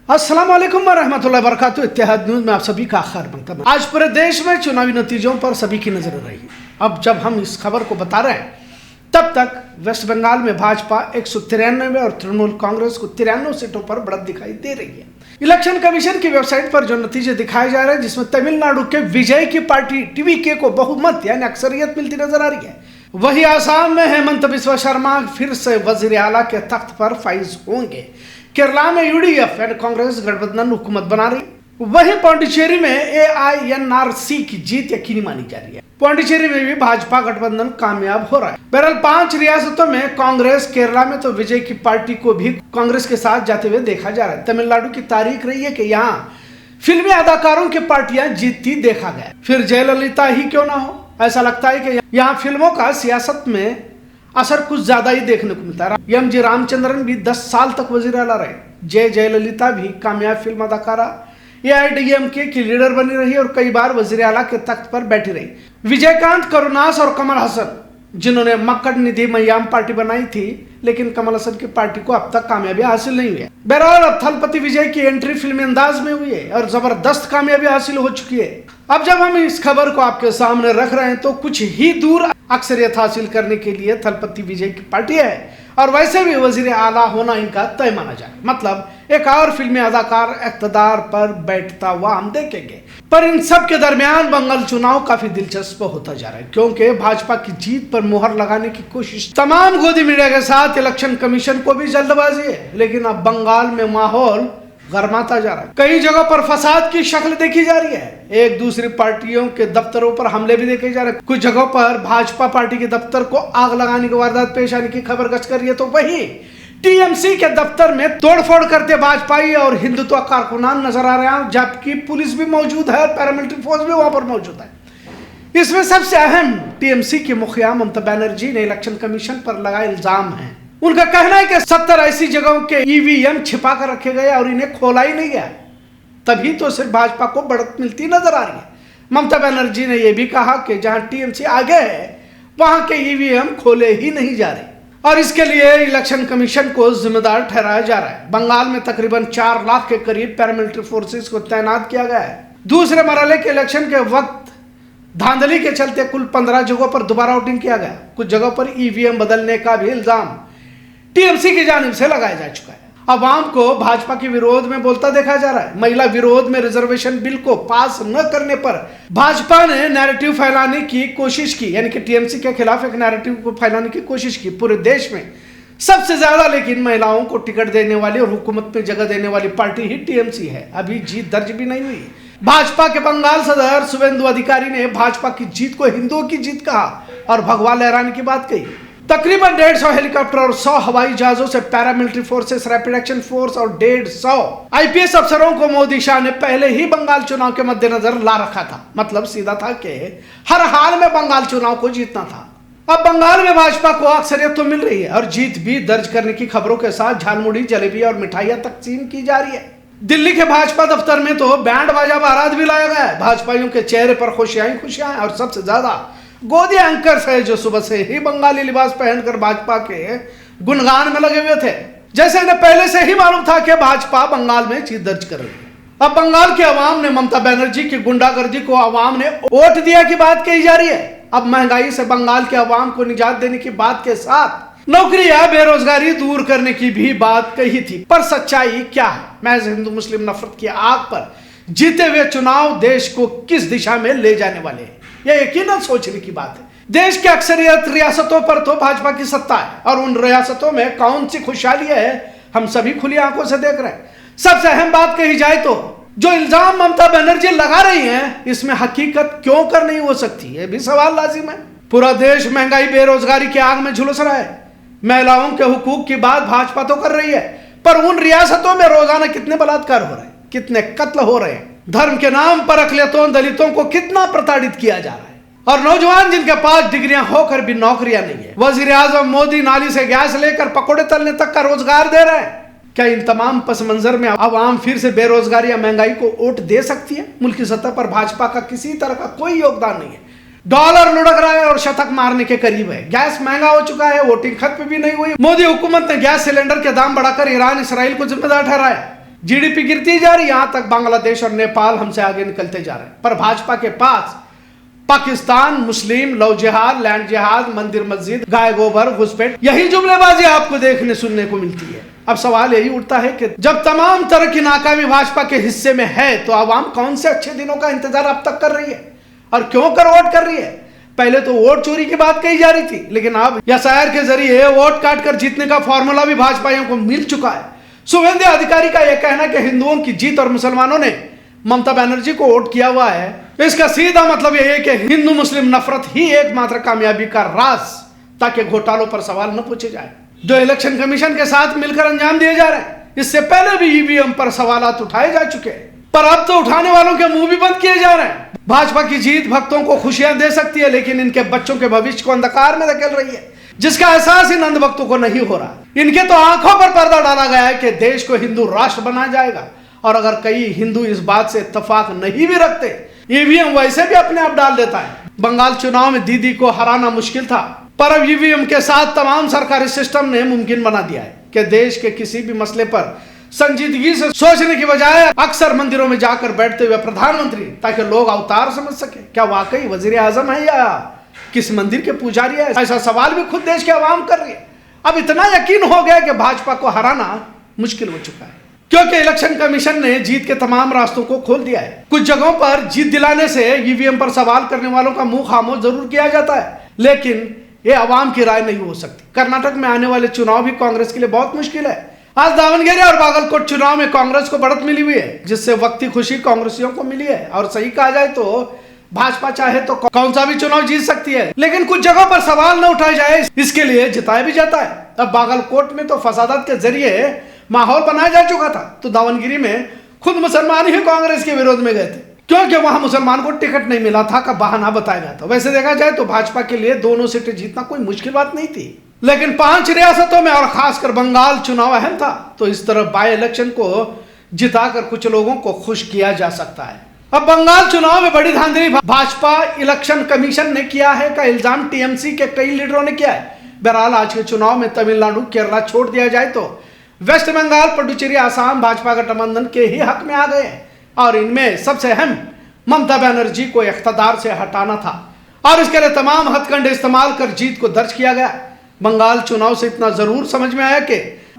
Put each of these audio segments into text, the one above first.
अस्सलाम वालेकुम वरहमतुल्लाहि वबरकातुहू। इत्तेहाद न्यूज़ में आप सभी का खैर बनता है। आज पूरे देश में चुनावी नतीजों पर सभी की नजर रही है। अब जब हम इस खबर को बता रहे हैं तब तक वेस्ट बंगाल में भाजपा 193 और तृणमूल कांग्रेस को 93 सीटों पर बढ़त दिखाई दे रही है। इलेक्शन कमीशन की वेबसाइट पर जो नतीजे दिखाए जा रहे हैं, जिसमें तमिलनाडु के विजय की पार्टी टीवीके को बहुमत यानी अक्सरियत मिलती नजर आ रही है, वही आसाम में हेमंत बिस्वा शर्मा फिर से वजीर आला के तख्त पर फाइज होंगे। केरला में यूडीएफ यानी कांग्रेस गठबंधन हुकूमत बना रही, वहीं पौंडीचेरी में एआईएनआरसी की जीत यकीनी मानी जा रही है। पौंडीचेरी में भी भाजपा गठबंधन कामयाब हो रहा है। बहरहाल 5 रियासतों में कांग्रेस, केरला में तो विजय की पार्टी को भी कांग्रेस के साथ जाते हुए देखा जा रहा है। तमिलनाडु की तारीख रही है कि यहाँ फिल्मी अदाकारों की पार्टियां जीतती देखा गया, फिर जयललिता ही क्यों ना हो। ऐसा लगता है कि यहाँ फिल्मों का सियासत में असर कुछ ज्यादा ही देखने को मिलता है। एमजी रामचंद्रन भी 10 साल तक वजीर आला रहे। जयललिता भी कामयाब फिल्म अदाकारा एआईडीएमके की लीडर बनी रही और कई बार वजीर आला के तख्त पर बैठी रही। विजयकांत, करुणास और कमल हसन, जिन्होंने मक्कड़ निधि मयाम पार्टी बनाई थी, लेकिन कमल हसन की पार्टी को अब तक कामयाबी हासिल नहीं हुई है। बहरहाल अब थलपति विजय की एंट्री फिल्मी अंदाज में हुई है और जबरदस्त कामयाबी हासिल हो चुकी है। अब जब हम इस खबर को आपके सामने रख रहे हैं तो कुछ ही दूर अक्सरियत हासिल करने के लिए थलपति विजय की पार्टी है और वैसे भी वजीर आला होना इनका तय माना जाए। मतलब एक और फिल्मी अदाकार इख्तिदार पर बैठता हुआ हम देखेंगे। पर इन सब के दरमियान बंगाल चुनाव काफी दिलचस्प होता जा रहा है, क्योंकि भाजपा की जीत पर मुहर लगाने की कोशिश तमाम गोदी मीडिया के साथ इलेक्शन कमीशन को भी जल्दबाजी है। लेकिन अब बंगाल में माहौल गरमाता जा रहा है। कई जगह पर फसाद की शक्ल देखी जा रही है। एक दूसरी पार्टियों के दफ्तरों पर हमले भी देखे जा रहे हैं। कुछ जगहों पर भाजपा पार्टी के दफ्तर को आग लगाने की वारदात पेश आने की खबर गश्त कर रही है, तो वहीं टीएमसी के दफ्तर में तोड़फोड़ करते भाजपाई और हिंदुत्व कारकुनान नजर आ रहे हैं, जबकि पुलिस भी मौजूद है, पैरामिलिट्री फोर्स भी वहां पर मौजूद है। इसमें सबसे अहम टीएमसी की मुखिया ममता बनर्जी ने इलेक्शन कमीशन पर लगाए इल्जाम है। उनका कहना है कि 70 ऐसी जगहों के ईवीएम छिपा कर रखे गए और इन्हें खोला ही नहीं गया, तभी तो सिर्फ भाजपा को बढ़त मिलती नजर आ रही है। ममता बनर्जी ने यह भी कहा कि जहां टीएमसी आगे है वहां के ईवीएम खोले ही नहीं जा रहे और इसके लिए इलेक्शन कमीशन को जिम्मेदार ठहराया जा रहा है। बंगाल में तकरीबन 4 लाख के करीब पैरामिलिट्री फोर्सेस को तैनात किया गया है। दूसरे मरहले के इलेक्शन के वक्त धांधली के चलते कुल 15 जगहों पर दोबारा वोटिंग किया गया। कुछ जगहों पर ईवीएम बदलने का भी इल्जाम टीएमसी की जानिब से लगाया जा चुका है। अवाम को भाजपा के विरोध में बोलता देखा जा रहा है। महिला विरोध में रिजर्वेशन बिल को पास न करने पर भाजपा ने नैरेटिव फैलाने की कोशिश की, यानी कि टीएमसी के खिलाफ एक नैरेटिव को फैलाने की कोशिश की। पूरे देश में सबसे ज्यादा लेकिन महिलाओं को टिकट देने वाली और हुकूमत में जगह देने वाली पार्टी ही टीएमसी है। अभी जीत दर्ज भी नहीं हुई। भाजपा के बंगाल सदर शुभेंदु अधिकारी ने भाजपा की जीत को हिंदुओं की जीत कहा और भगवा लहराने की बात कही। तकरीबन 150 हेलीकॉप्टर और 100 हवाई जहाजों से paramilitary forces, rapid action force और 150 आईपीएस अफसरों को मोदी शाह ने पहले ही बंगाल चुनाव के मद्देनजर ला रखा था। मतलब सीधा था कि हर हाल में बंगाल चुनाव को जीतना था। अब बंगाल में भाजपा को अक्सरियत तो मिल रही है और जीत भी दर्ज करने की खबरों के साथ झालमुड़ी, जलेबी और मिठाइयां तकसीम की जा रही है। दिल्ली के भाजपा दफ्तर में तो बैंड बाजा बारात भी लाया गया है। भाजपाइयों के चेहरे पर खुशियां ही खुशियां हैं और सबसे ज्यादा गोदी एंकर्स है जो सुबह से ही बंगाली लिबास पहनकर भाजपा के गुणगान में लगे हुए थे, जैसे इन्हें पहले से ही मालूम था कि भाजपा बंगाल में जीत दर्ज कर रही है। अब बंगाल के अवाम ने ममता बनर्जी की गुंडागर्दी को अवाम ने वोट दिया की बात कही जा रही है। अब महंगाई से बंगाल के अवाम को निजात देने की बात के साथ नौकरी या बेरोजगारी दूर करने की भी बात कही थी। पर सच्चाई क्या है? महज हिंदू मुस्लिम नफरत की आग पर जीते हुए चुनाव देश को किस दिशा में ले जाने वाले हैं, यह यकीनन सोचने की बात है। देश के अक्सरियत रियासतों पर तो भाजपा की सत्ता है और उन रियासतों में कौन सी खुशहाली है हम सभी खुली आंखों से देख रहे हैं। सबसे अहम बात कही जाए तो जो इल्जाम ममता बनर्जी लगा रही हैं, इसमें हकीकत क्यों कर नहीं हो सकती, यह भी सवाल लाजिम है। पूरा देश महंगाई, बेरोजगारी की आग में झुलस रहा है। महिलाओं के हुकूक की बात भाजपा तो कर रही है, पर उन रियासतों में रोजाना कितने बलात्कार हो रहे हैं, कितने कत्ल हो रहे हैं, धर्म के नाम पर अकलियतों, दलितों को कितना प्रताड़ित किया जा रहा है और नौजवान जिनके पास डिग्रियां होकर भी नौकरियां नहीं है। वजीर आजम मोदी नाली से गैस लेकर पकौड़े तलने तक का रोजगार दे रहे हैं। क्या इन तमाम पस मंजर में अवाम फिर से बेरोजगारी या महंगाई को वोट दे सकती है? मुल्की सतह पर भाजपा का किसी तरह का कोई योगदान नहीं है। डॉलर लुढ़क रहा है और शतक मारने के करीब है। गैस महंगा हो चुका है, वोटिंग खत्म भी नहीं हुई। मोदी हुकूमत ने गैस सिलेंडर के दाम बढ़ाकर ईरान, इसराइल को जिम्मेदार ठहराया। जीडीपी गिरती जा रही, यहां तक बांग्लादेश और नेपाल हमसे आगे निकलते जा रहे हैं। पर भाजपा के पास पाकिस्तान, मुस्लिम, लव जिहाद, लैंड जिहाद, मंदिर मस्जिद, गाय गोबर, घुसपैठ, यही जुमलेबाजी आपको देखने सुनने को मिलती है। अब सवाल यही उठता है कि जब तमाम तरह की नाकामी भाजपा के हिस्से में है तो आवाम कौन से अच्छे दिनों का इंतजार अब तक कर रही है और क्यों कर वोट कर रही है? पहले तो वोट चोरी की बात कही जा रही थी, लेकिन अब एसआईआर के जरिए वोट काट कर जीतने का फॉर्मूला भी भाजपाइयों को मिल चुका है। शुभेंदु अधिकारी का यह कहना कि हिंदुओं की जीत और मुसलमानों ने ममता बनर्जी को वोट किया हुआ है, इसका सीधा मतलब यह है कि हिंदू मुस्लिम नफरत ही एकमात्र कामयाबी का राज, ताकि घोटालों पर सवाल न पूछे जाए जो इलेक्शन कमीशन के साथ मिलकर अंजाम दिए जा रहे हैं। इससे पहले भी ईवीएम पर सवालात उठाए जा चुके हैं, पर अब तो उठाने वालों के मुंह भी बंद किए जा रहे हैं। भाजपा की जीत भक्तों को खुशियां दे सकती है, लेकिन इनके बच्चों के भविष्य को अंधकार में धकेल रही है, जिसका एहसास इन अंध भक्तों को नहीं हो रहा। इनके तो आंखों पर पर्दा डाला गया है कि देश को हिंदू राष्ट्र बनाया जाएगा, और अगर कई हिंदू इस बात से इत्तेफाक नहीं भी रखते, ईवीएम वैसे भी अपने आप डाल देता है। बंगाल चुनाव में दीदी को हराना मुश्किल था, पर अब ईवीएम के साथ तमाम सरकारी सिस्टम ने मुमकिन बना दिया है कि देश के किसी भी मसले पर संजीदगी से सोचने की बजाय अक्सर मंदिरों में जाकर बैठते हुए प्रधानमंत्री, ताकि लोग अवतार समझ सके क्या वाकई वजीर आजम है या किस मंदिर के पुजारी है, ऐसा सवाल भी खुद देश के आवाम कर रही है। अब इतना यकीन हो गया कि भाजपा को हराना मुश्किल हो चुका है, क्योंकि इलेक्शन कमीशन ने जीत के तमाम रास्तों को खोल दिया है। कुछ जगहों पर जीत दिलाने से ईवीएम पर सवाल करने वालों का मुंह खामोश जरूर किया जाता है, लेकिन ये आवाम की राय नहीं हो सकती। कर्नाटक में आने वाले चुनाव भी कांग्रेस के लिए बहुत मुश्किल है। आज दावनगेरे और बागलकोट चुनाव में कांग्रेस को बढ़त मिली हुई है, जिससे वक्ती खुशी कांग्रेसियों को मिली है। और सही कहा जाए तो भाजपा चाहे तो कौन सा भी चुनाव जीत सकती है, लेकिन कुछ जगहों पर सवाल न उठाए जाए इसके लिए जिताया भी जाता है। अब बागलकोट में तो फसादात के जरिए माहौल बनाया जा चुका था, तो दावनगिरी में खुद मुसलमान ही कांग्रेस के विरोध में गए थे, क्योंकि वहां मुसलमान को टिकट नहीं मिला था का बहाना बताया गया था। वैसे देखा जाए तो भाजपा के लिए दोनों सीटें जीतना कोई मुश्किल बात नहीं थी, लेकिन 5 रियासतों में और खासकर बंगाल चुनाव अहम था, तो इस तरह बाई इलेक्शन को जिताकर कुछ लोगों को खुश किया जा सकता है। अब बंगाल चुनाव में बड़ी धांधली भाजपा इलेक्शन कमीशन ने किया है का इल्जाम टीएमसी के कई लीडरों ने किया है। बहरहाल आज के चुनाव में तमिलनाडु, केरला छोड़ दिया जाए तो वेस्ट बंगाल, पुडुचेरी, आसाम भाजपा गठबंधन के ही हक में आ गए हैं, और इनमें सबसे अहम ममता बनर्जी को इख्तियार से हटाना था, और इसके लिए तमाम हथकंडे इस्तेमाल कर जीत को दर्ज किया गया। बंगाल चुनाव से इतना जरूर समझ में आया कि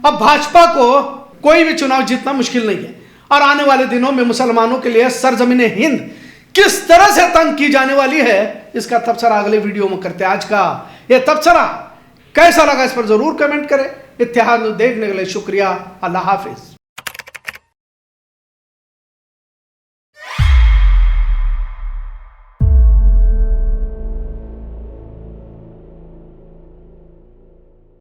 अब भाजपा को कोई भी चुनाव जीतना मुश्किल नहीं है, और आने वाले दिनों में मुसलमानों के लिए सरजमीन हिंद किस तरह से तंग की जाने वाली है, इसका तबसरा अगले वीडियो में करते हैं। आज का यह तबसरा कैसा लगा इस पर जरूर कमेंट करें। इत्तेहाद न्यूज़ देखने के लिए शुक्रिया। अल्लाह हाफिज।